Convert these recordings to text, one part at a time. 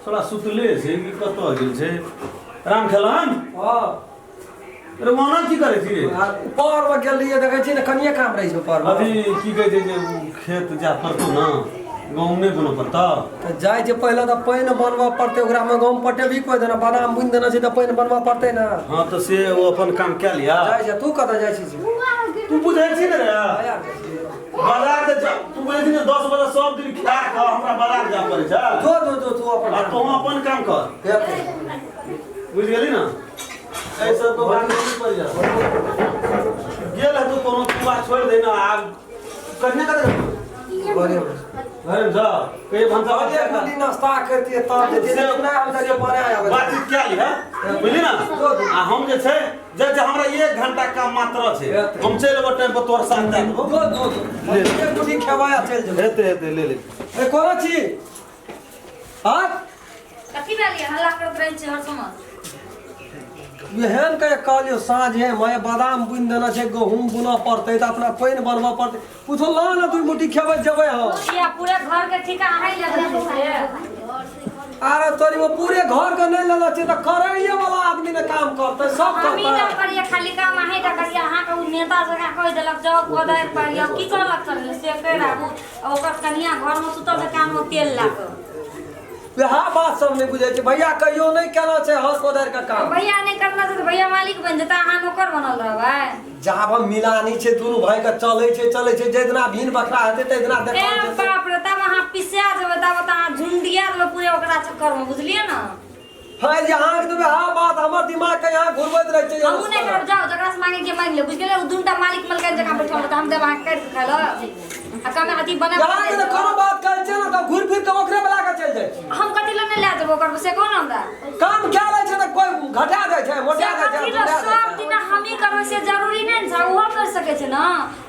थोड़ा सुतले से कि कत गेल छे राम खेलन हां अरे माना की करे छी ऊपर में गेल रहिए देखे छी न कनिए काम रही छै ऊपर अभी की कहे छै जे खेत जा पड़तो ना गांव में कोनो पड़ता त जाय छै पहले त पानी बनवा पड़ते ओकरा में गांव पटे भी कोइ देना बादाम बुन देना छै त पानी बनवा पड़ते ना हां तो से वो अपन काम क्या लिया जाय छै तू कत जाय छी तू बुझै छी रे बाजार के तू बुझै छी 10 बजे सब दिन खा के हमरा बाजार जा पड़े छै जो तू अपन तू अपन काम कर बुझ गेली ना ऐसा तो बात नहीं पड़ जा गेल है तो कोनो तू बात छोड़ दे ना आग करने का घरे में जा कहीं भंसा ये कुछ नाश्ता करती है तब जे ना हम जरिए परे आवे बात क्या ली है बुझली ना आ हम जे छै जे हमरा 1 घंटा काम मात्र छै हम चल एबो टाइम पर तोर साथ जाबो दो ये कुछ खवाया चल जो हेते ले ए कोना छी हां कथी भेलिए हल्ला करत रहै छै हर समय एहन के कहलियो साँझ है मैं बादाम बुन देना छै गहूम बुना पड़ते त अपना पानी बनवा पड़ते कुछो ला ना दुई मुट्ठी खेबै जेबै हम या पूरे घर के ठिका अहाँ ही लग छै अरे तोरी वो पूरे घर के नहीं लेला छै त करैये वाला आदमी ने काम करते सब हम ही करते ना करिए खाली काम अहीं टा करिए अहाँ के उ नेता जगह कह देलक जाओ कोदार पारिया की करलक चल से कह राखू ओकर कनिया घर में सुतल से कान में तेल लाग हाँ बात सब नहीं बुझे छै भैया कहियो नहीं केना छै हस कोदर का काम भैया नहीं करना छै भैया मालिक बन जेता अहाँ नौकर बनल रहबै जाब हम मिलानी छै दुनु भाई के चले छै जेतना भीन बकरा हेते तेतना ए देखल छै बाप रे तब अहाँ पिसिया जेबै तब अहाँ झुंडिया देबै पूरे ओकरा चक्कर में बुझलिए ना हां जे अहाँ के देबे हाँ बात हमर दिमाग के यहाँ घुरबैत रहे छै हमहू नहीं करब जाओ जकरा से मांगे के मांग ले बुझ गेलै उ दुनटा मालिक मलकन जगह बैठल त हम देब अहाँ काट के खालो आ कमे अथी बना यहाँ के कोनो बात कहै छै ना त घुर फिर के ओकरे बला के चल जाय हम कथि ल नहीं ले जेबो ओकर से कोन हमरा काम क्या लै छै त कोई घटा जाय छै मोटा जाय छै सब दिन हम ही करबै से जरूरी नहीं छै ओहो कर सके छै ना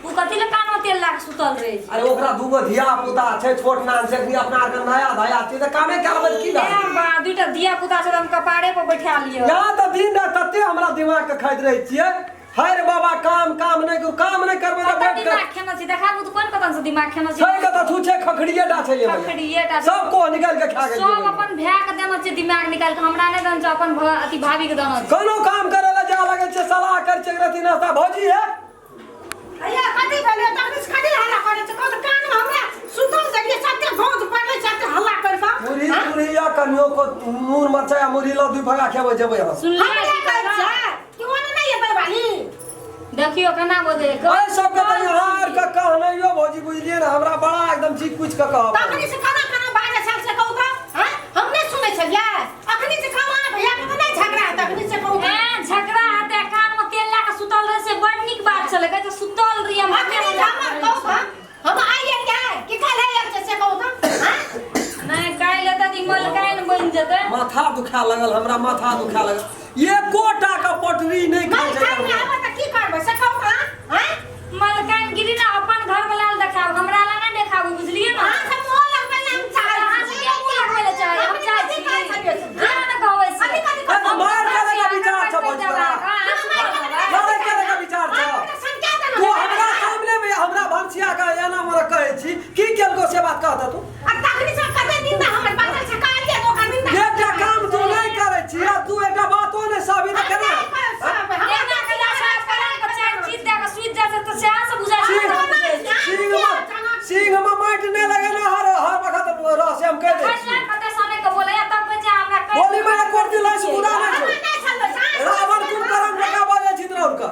उ कथि ल कान में तेल लाग सुतल रहे छै अरे ओकरा दूगो धिया पुता छै छोट नान छै अपना के नया धया छै त कामे करबै की ए बा दुइटा धिया पुता छै हम कपाड़े पर बैठा लियो यहाँ त दिन रात तते हमरा दिमाग के खाइत रहे छियै हाय रे बाबा काम नहीं करबै त बैठ के दिमाग खेना छै देखाबू त कोन कतन से दिमाग खेना छै छै के त तू छै खखड़िए डा छै खखड़िए टा सब को निकाल के खा गेल सब अपन भै के देना छै दिमाग निकाल के हमरा नहीं देना छै अपन अथी भाभी के देना छै कोनो काम करे ला जा लगे छै सलाह कर छै रति नास्ता भौजी है अया कथि भेलै तखनी कथि हल्ला करै छै कोन कान में हमरा सुतल जलिए सत्य भौज पड़ले सत्य हल्ला करबा मुरी या कनियो को नून मरचा मुरी ला दुई भगा खेबै जेबै हम सुन हम ले क्या कहै छै क्यों नहीं ये बरबाली देखियो केना बोले ओए सब के त हार का कहनैयो भौजी बुझलिए ना हमरा बड़ा एकदम चीज कुछ का कहब तखनी से खाना बाजे साल से कहू त हैं हम नहीं सुनै छलिए अखनी से खाना भैया के नहीं झगड़ा है तखनी से कहू ए झगड़ा हते कान में तेल ला के सुतल रहे से बड़ निक बात छले कहै सुतल रही हम अखनी हम कहू हम आइए क्या कि कल है से कहू त हैं नहीं काइले त दिमल काइन बन जेते माथा दुखा लगल हमरा माथा दुखा लगल ये कोटा का पटरी नहीं खाइ मैं छै खाई आवा त की करबै से कहू हैं मलकान गिरी ना अपन घर वाला देखाब हमरा ला नहीं देखाबू बुझलिए ना हां सब मोल लगबै हम चाहे हां से के मुंह लगबै ले चाहे हम चाहे छी ना कहबै से अरे मार करे का विचार छ भौजी मार करे का विचार छ तू हमरा सामने में हमरा भंसिया का एना मोर कहै छी की केलको से बात कहत तू एकटा काम तू नहीं करै छी आ तू एकटा बातो नहीं साबित करे सिंह में माइट नहीं लगे ना हर वक्त रह से हम कह दे बोली मैं कोर्ट ला से उड़ा नहीं रावण कुल करम लगा बोले छित्र उनका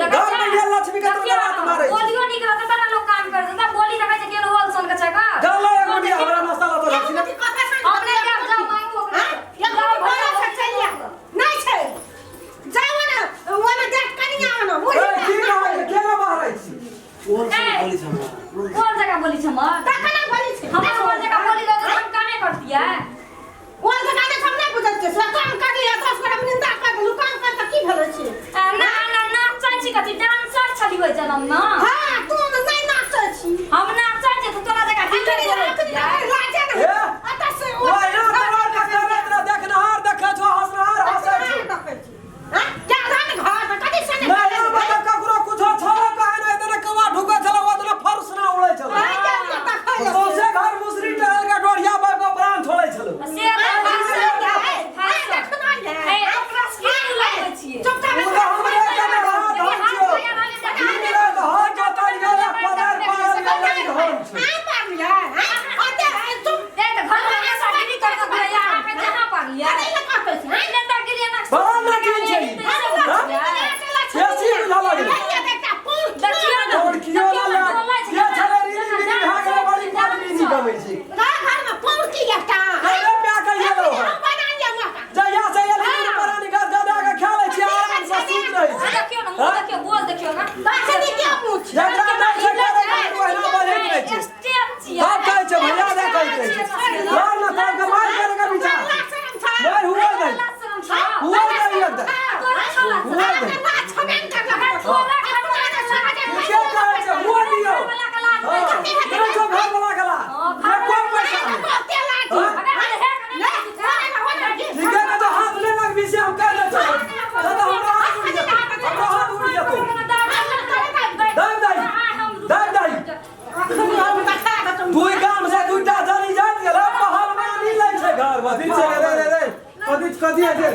घर में ये लक्ष्मी का तो बात मारे बोलियो निकल त तना लोग काम कर देता बोली रखै छै केन होल सन के छै का चलो एक मिनट हमरा नाश्ता ला तो लक्ष्मी हमने क्या जाओ मांगो की कहे केना मारै छी कौन जगह बोली छ हम हम कौन जगह बोली दे हम काने करती है ना ना नाचै छी कथि डांसर छली होय जन्म ना हम नाचै छी तू तोरा जगह डीजे बोलै ए ओए ना तोरा का करत ना देखना हार देखै छो हंसनहार हंसै छी नहीं बता ककरो कुछो छलो कहे नहीं तने कवा ढुकै छलो ओतना फर्स ना उड़ै छलो सोसे घर मुसरी टहल के डोढ़िया पर प्राण छोड़ै छलो से हम छी हां मारलिया अते तुम ए त घर में नेतागिरी कर के भैया के जहां पालिया अरे ये का कहै छी नेतागिरी ना बड़ा ना किन छै ऐसी बुझा लगे देखियो ना और कियो ना ये छले रीति भागले बड़ी पार्टी नहीं कमै छै घर में पौड़की एकटा अरे प्या कहिए लो बना लिया मका जया से ये परा निकाल दादा के खेले छी आराम से सुत रही छी देखियो ना मुंह देखियो बोल देखियो ना बाछी के पूछ जकरा ना से करे कोई ना बढ़े नहीं छै स्टेप छिया बात कहै छै भैया दे कहै छै घर ना कर के मार करे के विचार मार हुआ नहीं हुआ नहीं लगता हुआ नहीं क्या कहै छै हुआ दियो नहीं तो घर वाला गला ये कौन पैसा ठीक है तो हाथ ले लग भी से हम कह ले चलो दादा हमरा हाथ उड़ जातो हमरा हाथ उड़ जातो दाई तू काम से दूटा जानी जात गेला पहाड़ में नहीं ले छै घर बदी से रे कदी है रे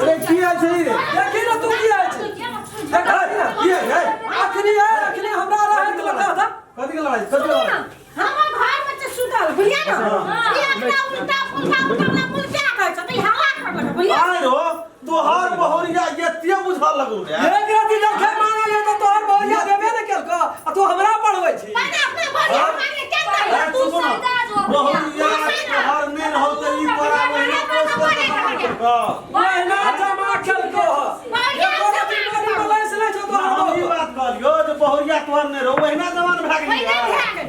रे की है छै रे देखी ना तू की है छै देख ना की है अखनी हमरा रहे के लगा था कदी के लड़ाई हमर घर में त सुतल बुझिया ना ये एकटा उल्टा मुल्का कहै छ त हवा कर बुझिया आय हो तोहर बहुरिया एते बुझा लगौ रे एक राती जब खे मांगा ले तो तोहर बहुरिया देबे न केल का आ तू हमरा पढ़बै छी मैंने अपने बढ़िया मांगे के कर तू समझदार हो बहुरिया तोहर नहीं रहो त ई परा महीना पोस्ट महीना जमा खेल को ये कोनो दिन बड़ी बलैस ले छ तो हम ई बात कहलियो जे बहुरिया तोहर नहीं रहो महीना जवान भाग लिया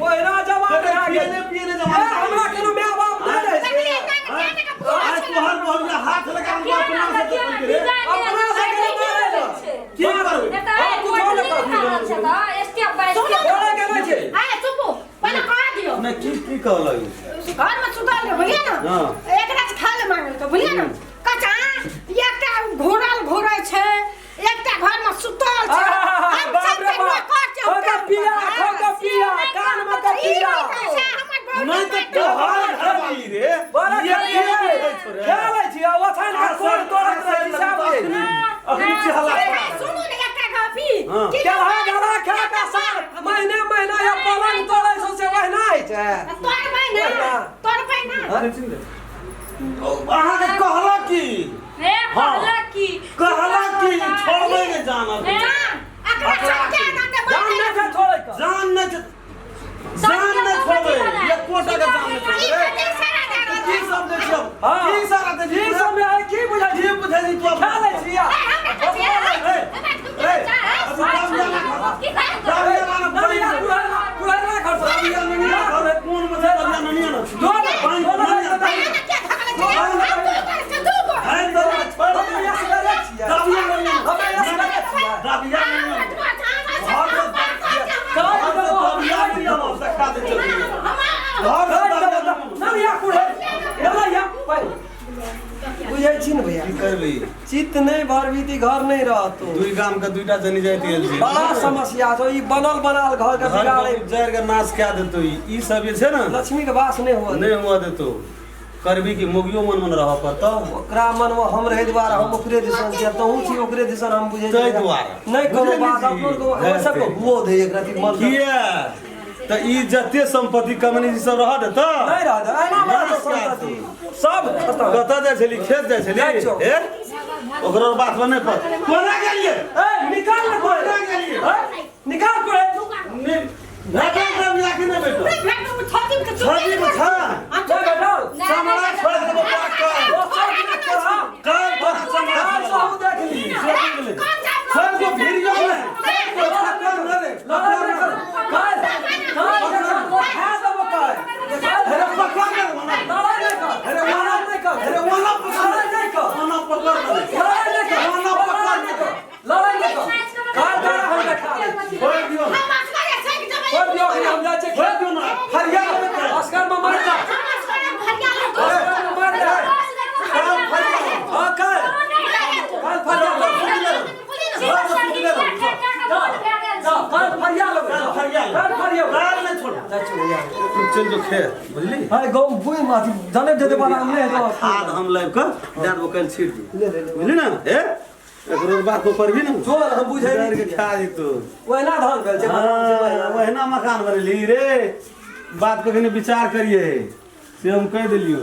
महीना जमा पियने पियने जवान हमरा केनो माय बाप नहीं रहे छै आज तोहर बहुरिया हाथ लगा के अपना से तो रे अपना से के मारे लो की करबे नेता तू बोल छै त स्टेप बाय स्टेप बोले के नहीं छै हां चुप पहले कह दियो मैं की कहलई घर में सुतल रे बुझिया ना हां एक रात खा ले मांगल तो बुझिया ना कचा एकटा घोड़ल छै एकटा घर में सुतल छै हम बाप रे बाप होगा पिया कान में का पिया नहीं तो तोहर घरली रे ये खेलै छी ओ छैन का कोन तोड़ के हिसाब दे अभी चला सुनु ने एकटा गपी के गला खा का सार महीने या पलंग तोड़ै सो से वहना है छै तोड़ भाई ना अहाँ के कहला की हे कहला की छोड़बे के जाना अकरा सबके आनंद जान नहीं था छोड़ै का जान न छोड़बे ये कोटा के जान न छोड़बे की सब देखियो की सारा दे जी सब में है की बुझा जी बुझे नी तो खेलै छी या चित नहीं भरबीती घर नहीं रहतो दुई गाम के दुईटा जनी जाती है बड़ा समस्या छो ई बनल बनाल घर के बिगाड़े जर के नाश क्या देतो ई सब जे छै ना लक्ष्मी के वास नहीं हुआ नहीं हुआ देतो करबी की मोगियो मन रह पड़तो ओकरा मन में हम रहे द्वारा हम ओकरे दिसन से तो हूं छी ओकरे दिसन हम बुझे तै द्वारा नहीं कोनो बात अपनो को सब हुओ दे एक राती मन किया त ई जते संपत्ति कंपनी जी सब रह देतो नहीं रह दे एना बात संपत्ति सब खत्म कता जाय छली खेत जाय छली ए ओकरो बात बने पर कोना गेलिए ए निकाल ले कोई कोना गेलिए निकाल कोई भागल तब जाके न बेटो छाती में छा बेटा समला छोड़ दे बात कर वो सब न कर काल पर समला सब देख ली सब को वीडियो में चल जो खे बुझली हाय गौ बुई माथी जाने दे वाला हमने तो खाद हम लाइव कर डाल वो कल छीट दी बुझली ना ए एकरो बात को पर भी ना छोड़ हम बुझै डर नहीं के खा दी तो ओहिना धान भेल छै हाँ वहना मकान बनेली रे बात पे कनी विचार करिए से हम कह दिलियो